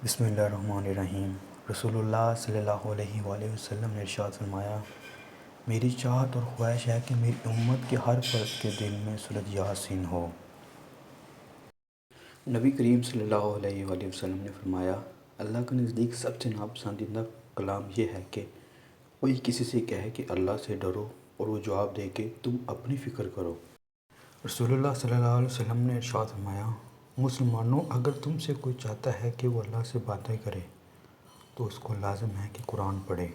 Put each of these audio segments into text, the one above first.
بسم اللہ الرحمن الرحیم۔ رسول اللہ صلی اللہ علیہ وآلہ وسلم نے ارشاد فرمایا، میری چاہت اور خواہش ہے کہ میری امت کے ہر فرد کے دل میں سورۃ یاسین ہو۔ نبی کریم صلی اللہ علیہ وآلہ وسلم نے فرمایا، اللہ کے نزدیک سب سے ناپسندیدہ کلام یہ ہے کہ کوئی کسی سے کہے کہ اللہ سے ڈرو اور وہ جواب دے کہ تم اپنی فکر کرو۔ رسول اللہ صلی اللہ علیہ وسلم نے ارشاد فرمایا، مسلمانوں، اگر تم سے کوئی چاہتا ہے کہ وہ اللہ سے باتیں کرے تو اس کو لازم ہے کہ قرآن پڑھے۔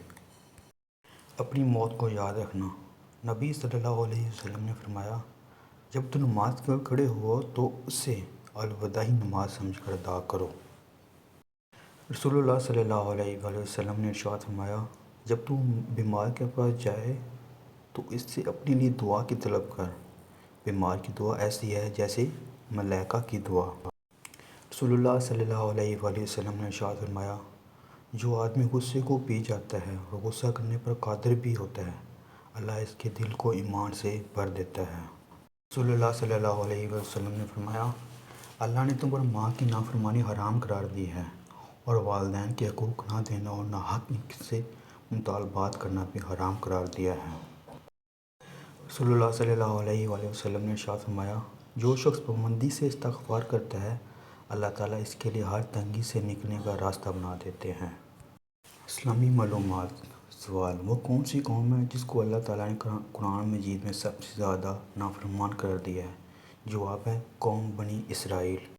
اپنی موت کو یاد رکھنا۔ نبی صلی اللہ علیہ وسلم نے فرمایا، جب تم نماز کے کھڑے ہو تو اسے الوداعی نماز سمجھ کر ادا کرو۔ رسول اللہ صلی اللہ علیہ وآلہ وسلم نے ارشاد فرمایا، جب تم بیمار کے پاس جائے تو اس سے اپنے لیے دعا کی طلب کر۔ بیمار کی دعا ایسی ہے جیسے ملائکہ کی دعا۔ رسول اللہ صلی اللہ علیہ وآلہ وسلم نے ارشاد فرمایا، جو آدمی غصے کو پی جاتا ہے اور غصہ کرنے پر قادر بھی ہوتا ہے، اللہ اس کے دل کو ایمان سے بھر دیتا ہے۔ رسول اللہ صلی اللہ علیہ وسلم نے فرمایا، اللہ نے تم پر ماں کی نافرمانی حرام قرار دی ہے اور والدین کے حقوق نہ دینا اور ناحق سے مطالبات کرنا بھی حرام قرار دیا ہے۔ رسول اللہ صلی اللہ علیہ وآلہ وسلم نے ارشاد فرمایا، جو شخص پابندی سے استغفار کرتا ہے، اللہ تعالیٰ اس کے لیے ہر تنگی سے نکلنے کا راستہ بنا دیتے ہیں۔ اسلامی معلومات۔ سوال: وہ کون سی قوم ہے جس کو اللہ تعالیٰ نے قرآن مجید میں سب سے زیادہ نافرمان قرار دیا ہے؟ جواب ہے، قوم بنی اسرائیل۔